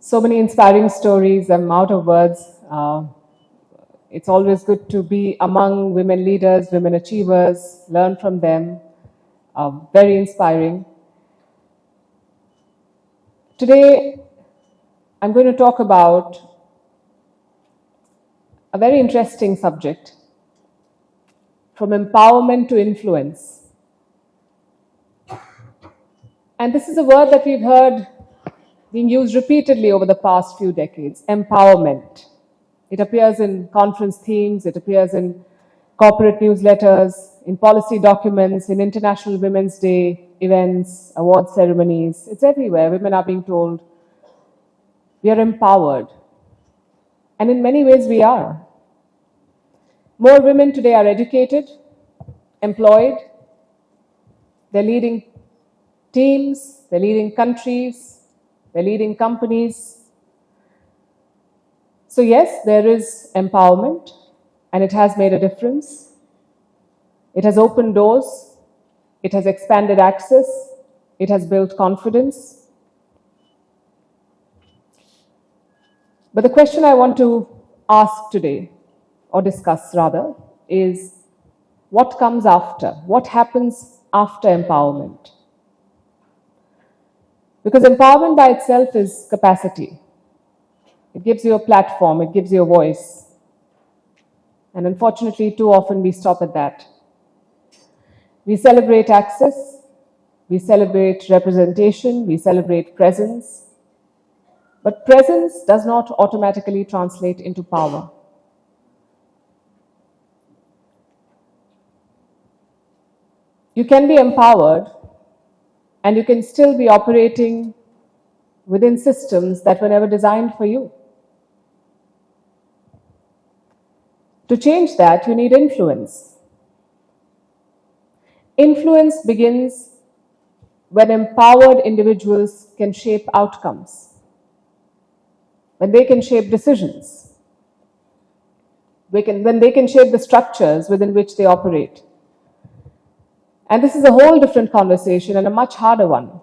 So many inspiring stories. I'm out of words. It's always good to be among women leaders, women achievers, learn from them. Very inspiring. Today, I'm going to talk about a very interesting subject, from empowerment to influence. And this is a word that we've heard being used repeatedly over the past few decades, empowerment. It appears in conference themes, it appears in corporate newsletters, in policy documents, in International Women's Day events, award ceremonies. It's everywhere. Women are being told, we are empowered. And in many ways, we are. More women today are educated, employed, they're leading teams, they're leading countries, they're leading companies. So yes, there is empowerment, and it has made a difference. It has opened doors, it has expanded access, it has built confidence. But the question I want to ask today, or discuss rather, is what comes after? What happens after empowerment? Because empowerment by itself is capacity. It gives you a platform, it gives you a voice. And unfortunately, too often we stop at that. We celebrate access, we celebrate representation, we celebrate presence. But presence does not automatically translate into power. You can be empowered, and you can still be operating within systems that were never designed for you. To change that, you need influence. Influence begins when empowered individuals can shape outcomes, when they can shape decisions, when they can shape the structures within which they operate. And this is a whole different conversation and a much harder one.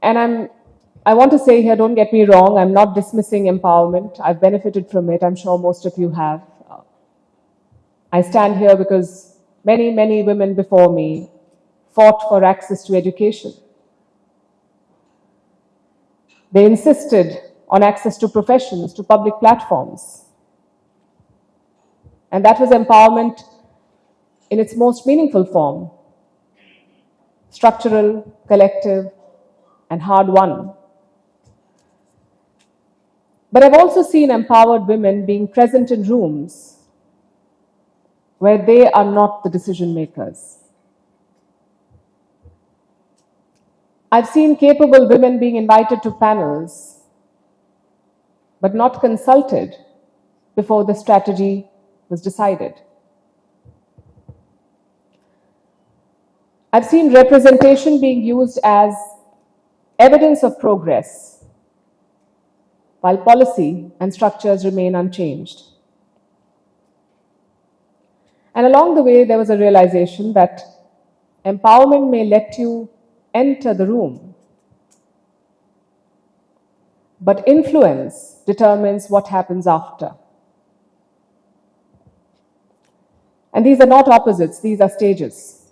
And I want to say here, don't get me wrong, I'm not dismissing empowerment. I've benefited from it. I'm sure most of you have. I stand here because many, many women before me fought for access to education. They insisted on access to professions, to public platforms. And that was empowerment in its most meaningful form, structural, collective, and hard-won. But I've also seen empowered women being present in rooms where they are not the decision makers. I've seen capable women being invited to panels, but not consulted before the strategy was decided. I've seen representation being used as evidence of progress, while policy and structures remain unchanged. And along the way, there was a realization that empowerment may let you enter the room, but influence determines what happens after. And these are not opposites, these are stages.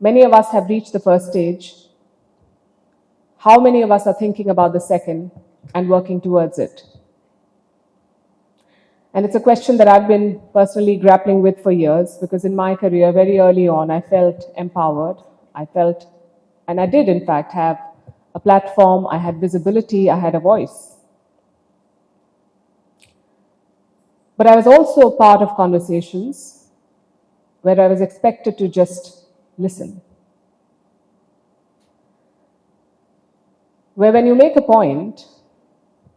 Many of us have reached the first stage. How many of us are thinking about the second and working towards it? And it's a question that I've been personally grappling with for years, because in my career, very early on, I felt empowered. I felt, and I did in fact have a platform, I had visibility, I had a voice. But I was also part of conversations where I was expected to just listen. Where when you make a point,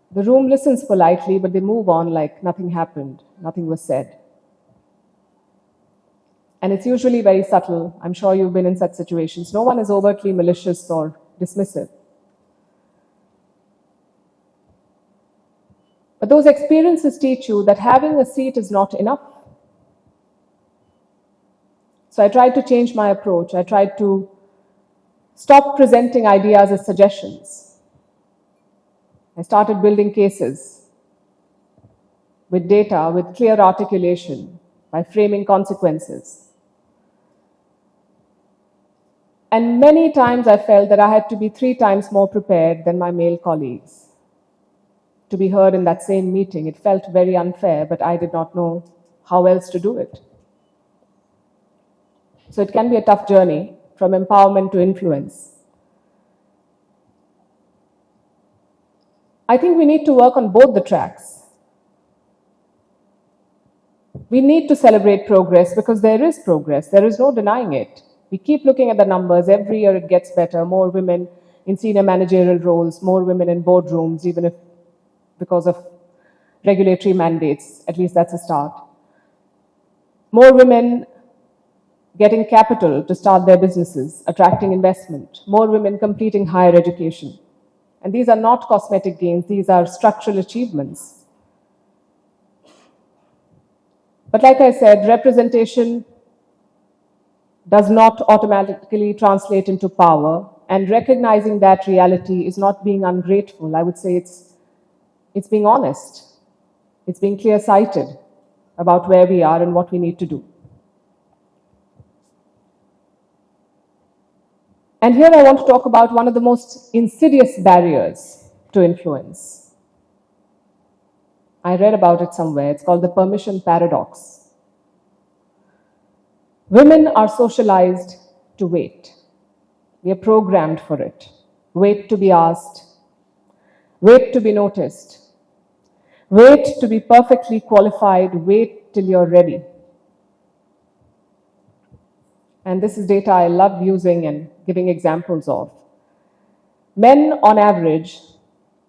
the room listens politely, but they move on like nothing happened, nothing was said. And it's usually very subtle. I'm sure you've been in such situations. No one is overtly malicious or dismissive. But those experiences teach you that having a seat is not enough. So I tried to change my approach. I tried to stopped presenting ideas as suggestions. I started building cases with data, with clear articulation, by framing consequences. And many times I felt that I had to be 3 times more prepared than my male colleagues to be heard in that same meeting. It felt very unfair, but I did not know how else to do it. So it can be a tough journey from empowerment to influence. I think we need to work on both the tracks. We need to celebrate progress because there is progress. There is no denying it. We keep looking at the numbers. Every year it gets better. More women in senior managerial roles, more women in boardrooms, even if because of regulatory mandates. At least that's a start. More women getting capital to start their businesses, attracting investment. More women completing higher education. And these are not cosmetic gains. These are structural achievements. But like I said, representation does not automatically translate into power, and recognizing that reality is not being ungrateful. I would say it's being honest. It's being clear-sighted about where we are and what we need to do. And here I want to talk about one of the most insidious barriers to influence. I read about it somewhere. It's called the permission paradox. Women are socialized to wait. We are programmed for it. Wait to be asked. Wait to be noticed. Wait to be perfectly qualified. Wait till you're ready. And this is data I love using and giving examples of. Men, on average,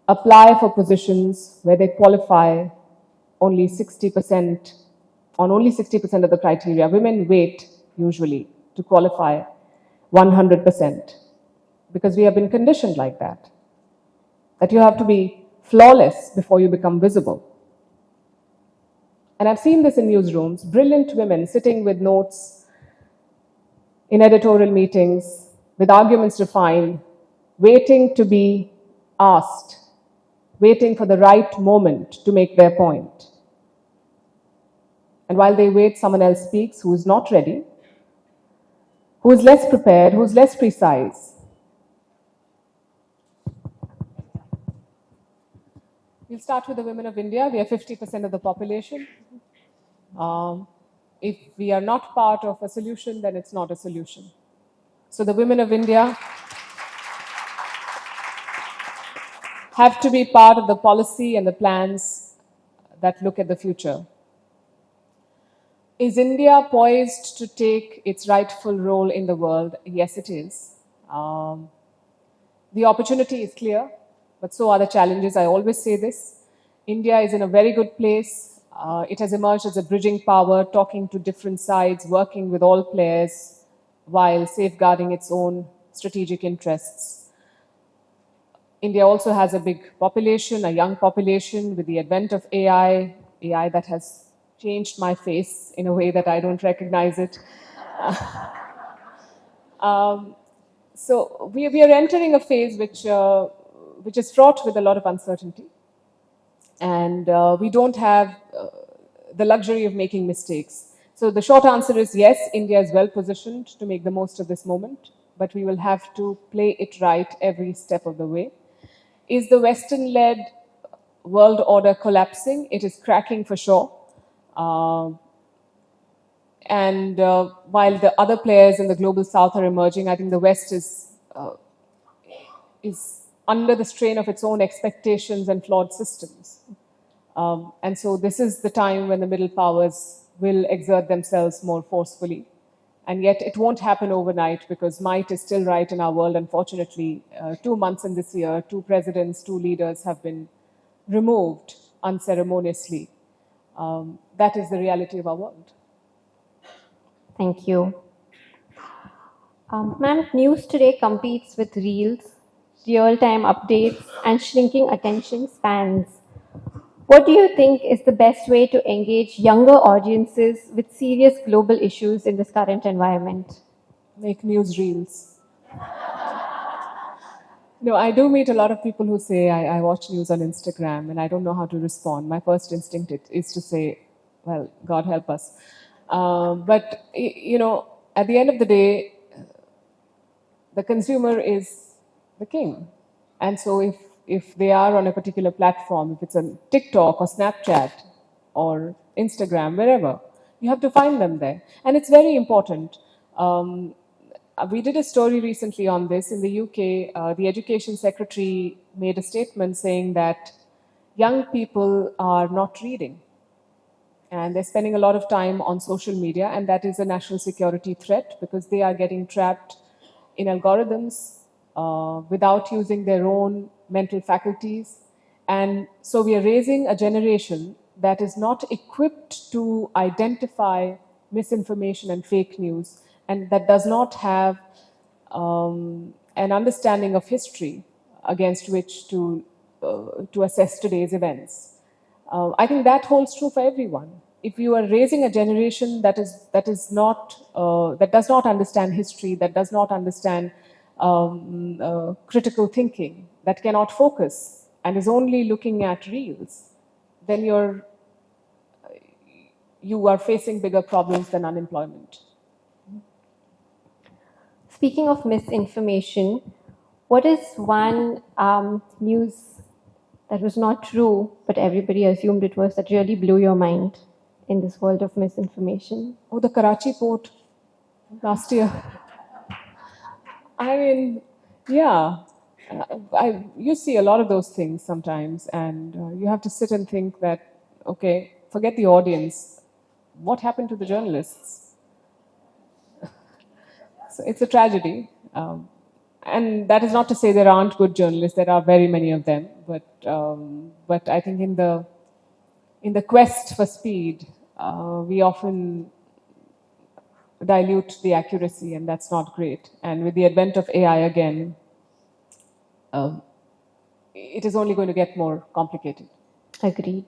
apply for positions where they qualify only 60%, on only 60% of the criteria. Women wait, usually, to qualify 100%, because we have been conditioned like that you have to be flawless before you become visible. And I've seen this in newsrooms, brilliant women sitting with notes in editorial meetings, with arguments refined, waiting to be asked, waiting for the right moment to make their point. And while they wait, someone else speaks who is not ready, who is less prepared, who is less precise. We'll start with the women of India. We are 50% of the population. If we are not part of a solution, then it's not a solution. So the women of India have to be part of the policy and the plans that look at the future. Is India poised to take its rightful role in the world? Yes, it is. The opportunity is clear, but so are the challenges. I always say this. India is in a very good place. It has emerged as a bridging power, talking to different sides, working with all players while safeguarding its own strategic interests. India also has a big population, a young population with the advent of AI that has changed my face in a way that I don't recognize it. So we are entering a phase which is fraught with a lot of uncertainty. And we don't have the luxury of making mistakes. So the short answer is yes, India is well positioned to make the most of this moment, but we will have to play it right every step of the way. Is the Western-led world order collapsing? It is cracking for sure. While the other players in the global south are emerging, I think the West is under the strain of its own expectations and flawed systems. And so this is the time when the middle powers will exert themselves more forcefully. And yet it won't happen overnight because might is still right in our world. Unfortunately, 2 months in this year, 2 presidents, 2 leaders have been removed unceremoniously. That is the reality of our world. Thank you. Ma'am, news today competes with reels, real-time updates, and shrinking attention spans. What do you think is the best way to engage younger audiences with serious global issues in this current environment? Make news reels. No, I do meet a lot of people who say, I watch news on Instagram and I don't know how to respond. My first instinct is to say, well, God help us. But, at the end of the day, the consumer is the king. And so if they are on a particular platform, if it's on TikTok or Snapchat or Instagram, wherever, you have to find them there. And it's very important. We did a story recently on this. In the UK, the Education Secretary made a statement saying that young people are not reading and they're spending a lot of time on social media, and that is a national security threat because they are getting trapped in algorithms without using their own mental faculties. And so we are raising a generation that is not equipped to identify misinformation and fake news, and that does not have an understanding of history against which to assess today's events. I think that holds true for everyone. If you are raising a generation that does not understand history, that does not understand critical thinking, that cannot focus and is only looking at reels, then you are facing bigger problems than unemployment. Speaking of misinformation, what is one news that was not true, but everybody assumed it was, that really blew your mind in this world of misinformation? Oh, the Karachi port last year. I mean, yeah, you see a lot of those things sometimes, and you have to sit and think that, okay, forget the audience. What happened to the journalists? So it's a tragedy. And that is not to say there aren't good journalists. There are very many of them. But I think in the quest for speed, we often dilute the accuracy, and that's not great. And with the advent of AI again, it is only going to get more complicated. Agreed.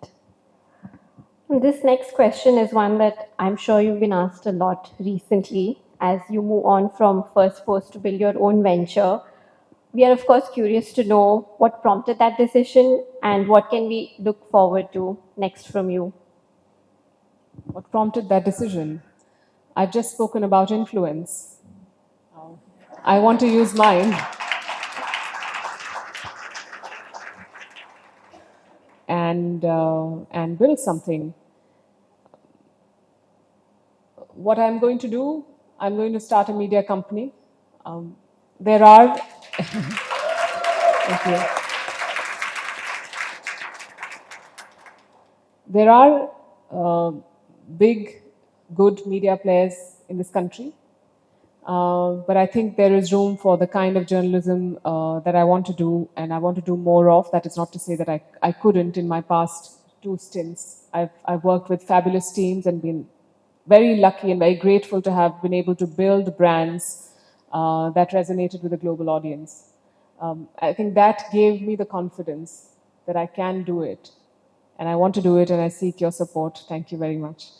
This next question is one that I'm sure you've been asked a lot recently as you move on from First Post to build your own venture. We are, of course, curious to know what prompted that decision and what can we look forward to next from you. What prompted that decision? I've just spoken about influence. I want to use mine. And build something. What I'm going to do, I'm going to start a media company. There are... Thank you. There are big, good media players in this country. But I think there is room for the kind of journalism that I want to do, and I want to do more of. That is not to say that I couldn't in my past 2 stints. I've worked with fabulous teams and been very lucky and very grateful to have been able to build brands that resonated with a global audience. I think that gave me the confidence that I can do it, and I want to do it, and I seek your support. Thank you very much.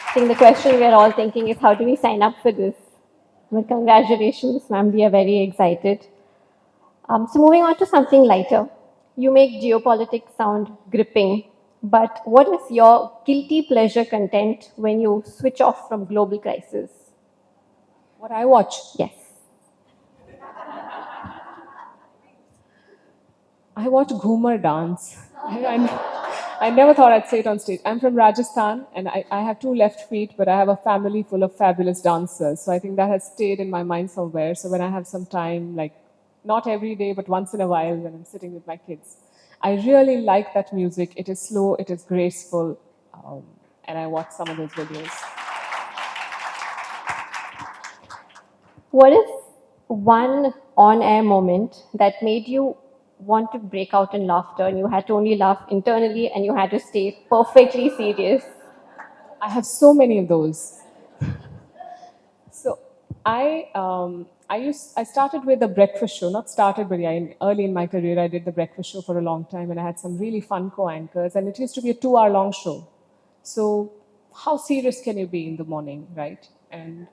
I think the question we are all thinking is, how do we sign up for this? But congratulations, ma'am. We are very excited. So moving on to something lighter. You make geopolitics sound gripping, but what is your guilty pleasure content when you switch off from global crisis? What I watch? Yes. I watch Ghumar dance. I never thought I'd say it on stage. I'm from Rajasthan, and I have 2 left feet, but I have a family full of fabulous dancers. So I think that has stayed in my mind somewhere. So when I have some time, like not every day, but once in a while when I'm sitting with my kids, I really like that music. It is slow, it is graceful, and I watch some of those videos. What is one on-air moment that made you want to break out in laughter and you had to only laugh internally and you had to stay perfectly serious? I have so many of those. So I started with a breakfast show. Not started, but early in my career, I did the breakfast show for a long time, and I had some really fun co-anchors, and it used to be a 2-hour-long show. So how serious can you be in the morning, right? And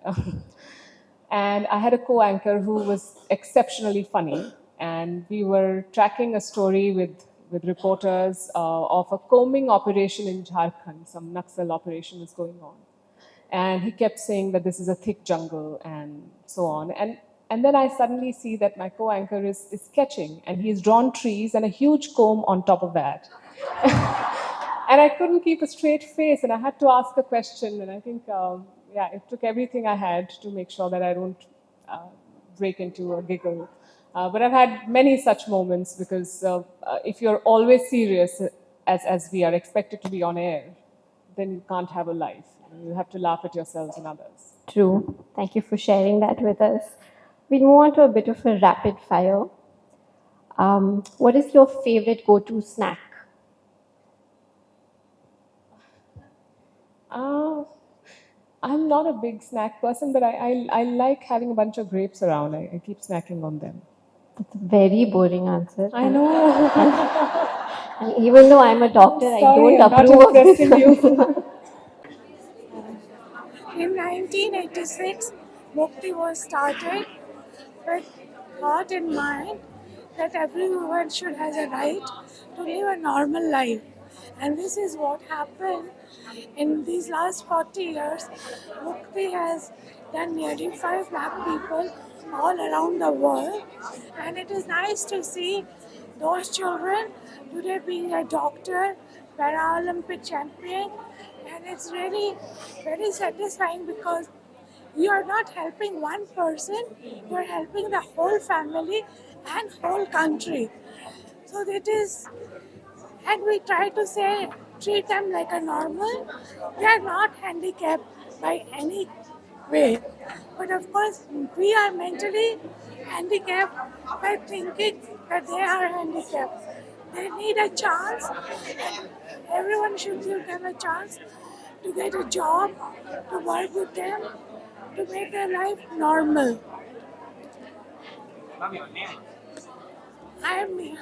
And I had a co-anchor who was exceptionally funny, and we were tracking a story with reporters of a combing operation in Jharkhand. Some Naxal operation was going on, and he kept saying that this is a thick jungle and so on. And then I suddenly see that my co-anchor is sketching, and he's drawn trees and a huge comb on top of that. And I couldn't keep a straight face, and I had to ask a question. And I think, yeah, it took everything I had to make sure that I don't uh, break into a giggle. But I've had many such moments because if you're always serious, as we are expected to be on air, then you can't have a life. You have to laugh at yourselves and others. True. Thank you for sharing that with us. We'll move on to a bit of a rapid fire. What is your favorite go-to snack? Uh, I'm not a big snack person, but I like having a bunch of grapes around. I keep snacking on them. That's a very boring answer. I know. And even though I'm a doctor, I Sorry, don't I'm not approve of this. impressing you. In 1986, Mukti was started with thought in mind that everyone should have a right to live a normal life. And this is what happened in these last 40 years. Mukti has done nearly 5 lakh people all around the world. And it is nice to see those children today being a doctor, Paralympic champion, and it's really very satisfying because you are not helping one person, you are helping the whole family and whole country. So that is, and we try to say, treat them like a normal. They are not handicapped by any way. But of course, we are mentally handicapped by thinking that they are handicapped. They need a chance, and everyone should give them a chance to get a job, to work with them, to make their life normal. I am Me-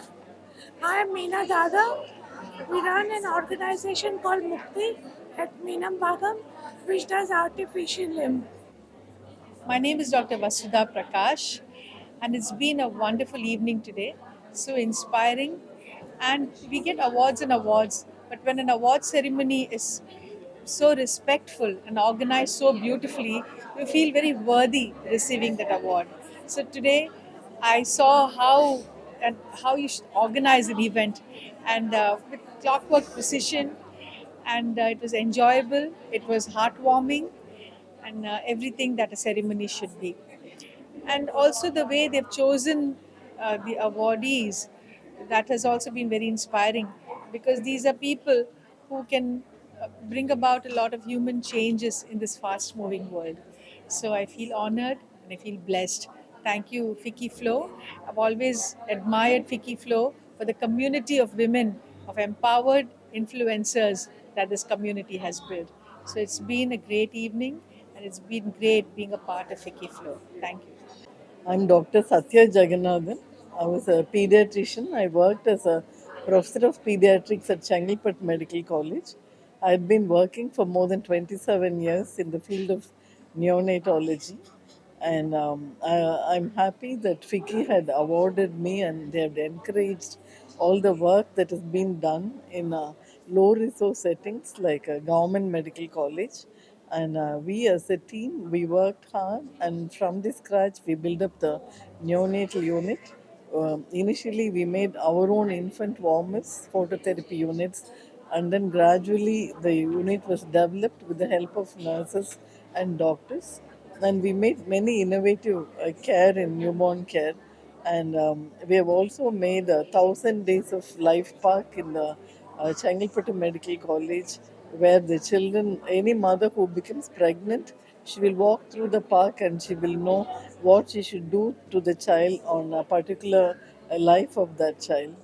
I am Meena Dada. We run an organization called Mukti at Meenam Bagam, which does artificial limb. My name is Dr. Vasudha Prakash, and it's been a wonderful evening today. So inspiring, and we get awards and awards. But when an award ceremony is so respectful and organized so beautifully, we feel very worthy receiving that award. So today, I saw how you should organize an event, and with clockwork precision, and it was enjoyable. It was heartwarming, and everything that a ceremony should be. And also the way they've chosen the awardees, that has also been very inspiring, because these are people who can bring about a lot of human changes in this fast moving world. So I feel honored and I feel blessed. Thank you, FICCI FLO. I've always admired FICCI FLO for the community of women, of empowered influencers that this community has built. So it's been a great evening, and it's been great being a part of FICCI FLO. Thank you. I'm Dr. Satya Jagannathan. I was a pediatrician. I worked as a professor of pediatrics at Chengalpet Medical College. I had been working for more than 27 years in the field of neonatology. And I'm happy that FICCI had awarded me, and they have encouraged all the work that has been done in low resource settings like a government medical college. And we as a team, we worked hard, and from the scratch we built up the neonatal unit. Initially we made our own infant warmers phototherapy units, and then gradually the unit was developed with the help of nurses and doctors, and we made many innovative care in newborn care. And we have also made 1,000 days of life park in the Chengalpattu Medical College, where the children, any mother who becomes pregnant, she will walk through the park and she will know what she should do to the child on a particular life of that child.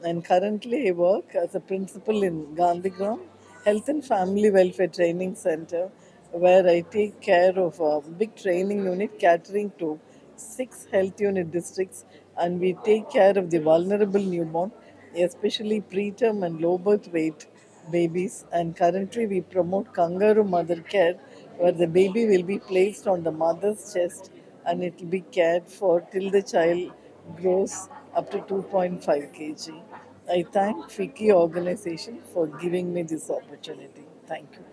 And currently, I work as a principal in Gandhigram Health and Family Welfare Training Center, where I take care of a big training unit catering to 6 health unit districts, and we take care of the vulnerable newborn, especially preterm and low birth weight babies. And currently, we promote kangaroo mother care, where the baby will be placed on the mother's chest and it will be cared for till the child grows up to 2.5 kg. I thank FICCI organization for giving me this opportunity. Thank you.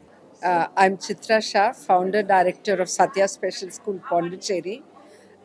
I'm Chitra Shah, founder director of Satya Special School, Pondicherry.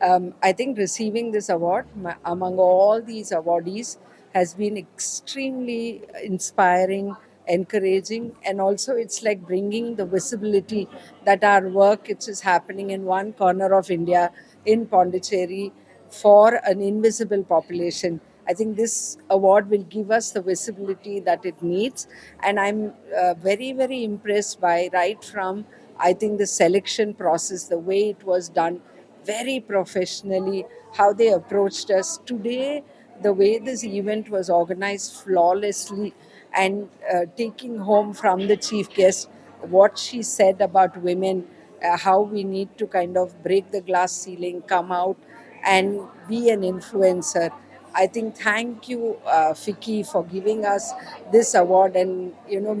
I think receiving this award among all these awardees has been extremely inspiring, encouraging, and also it's like bringing the visibility that our work, which is happening in one corner of India, in Pondicherry, for an invisible population. I think this award will give us the visibility that it needs, and I'm very, very impressed by right from I think the selection process, the way it was done, very professionally, how they approached us today, the way this event was organized flawlessly, and taking home from the chief guest what she said about women, how we need to kind of break the glass ceiling, come out and be an influencer. I think thank you, FICCI, for giving us this award and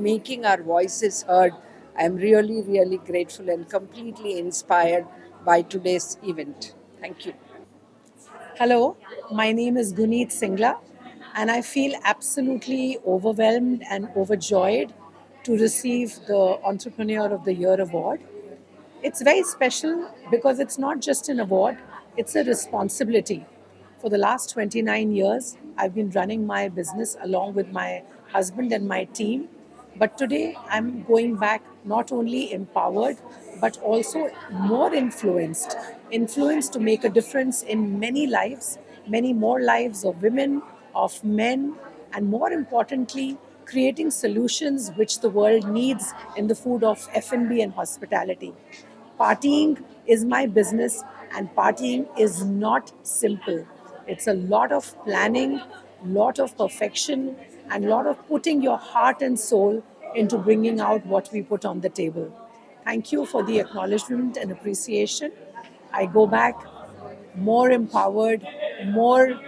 making our voices heard. I'm really, really grateful and completely inspired by today's event. Thank you. Hello, my name is Guneet Singla, and I feel absolutely overwhelmed and overjoyed to receive the Entrepreneur of the Year award. It's very special because it's not just an award, it's a responsibility. For the last 29 years, I've been running my business along with my husband and my team. But today, I'm going back not only empowered, but also more influenced. Influenced to make a difference in many lives, many more lives of women, of men, and more importantly, creating solutions which the world needs in the food of F&B and hospitality. Partying is my business, and partying is not simple. It's a lot of planning, lot of perfection, and lot of putting your heart and soul into bringing out what we put on the table. Thank you for the acknowledgement and appreciation. I go back more empowered, more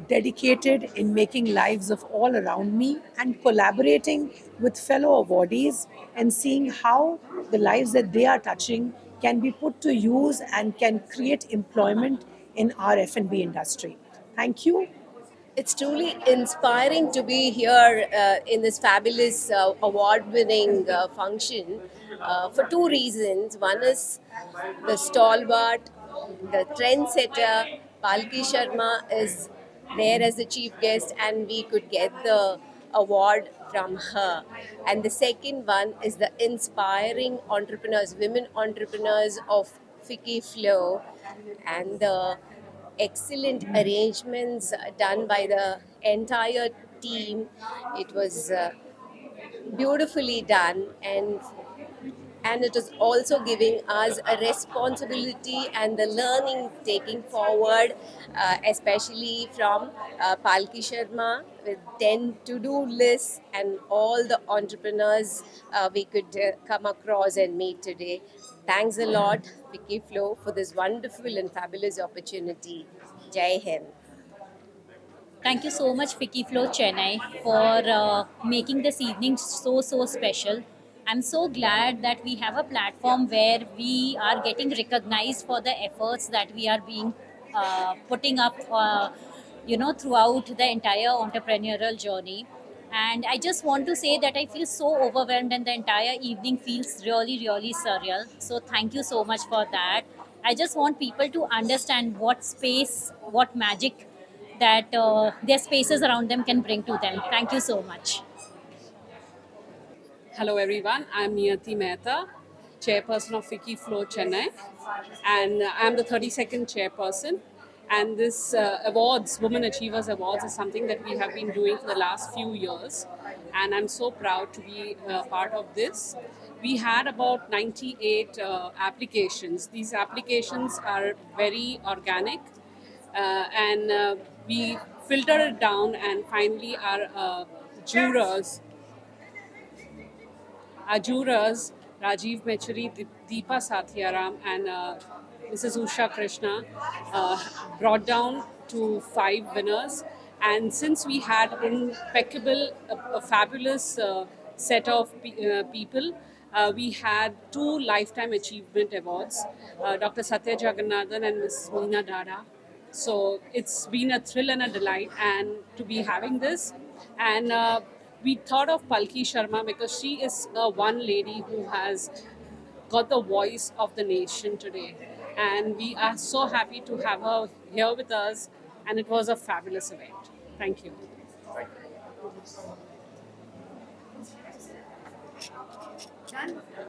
dedicated in making lives of all around me and collaborating with fellow awardees and seeing how the lives that they are touching can be put to use and can create employment in our F&B industry. Thank you. It's truly inspiring to be here in this fabulous award winning function for two reasons. One is the stalwart, the trendsetter, Palki Sharma is there as the chief guest, and we could get the award from her. And the second one is the inspiring entrepreneurs, women entrepreneurs of FICCI Flow, and the excellent arrangements done by the entire team. It was beautifully done, and it is also giving us a responsibility and the learning taking forward, especially from Palki Sharma with 10 to-do lists and all the entrepreneurs we could come across and meet today. Thanks a lot, Vicky Flo, for this wonderful and fabulous opportunity. Jai Hind. Thank you so much, FICCI FLO Chennai, for making this evening so special. I'm so glad that we have a platform where we are getting recognized for the efforts that we are being putting up, throughout the entire entrepreneurial journey. And I just want to say that I feel so overwhelmed, and the entire evening feels really surreal. So thank you so much for that. I just want people to understand what space, what magic that their spaces around them can bring to them. Thank you so much. Hello everyone, I'm Niyati Mehta, chairperson of FICCI FLO Chennai, and I'm the 32nd chairperson. And this awards, Women Achievers Awards, is something that we have been doing for the last few years, and I'm so proud to be part of this. We had about 98 applications. These applications are very organic, and we filtered it down, and finally jurors our jurors, Rajiv Mechari, Deepa Satyaram, and Mrs. Usha Krishna, brought down to 5 winners. And since we had impeccable, a fabulous set of people, We had two Lifetime Achievement Awards, Dr. Satya Jagannathan and Ms. Meena Dada. So it's been a thrill and a delight, and to be having this. And we thought of Palki Sharma because she is one lady who has got the voice of the nation today. And we are so happy to have her here with us, and it was a fabulous event. Thank you.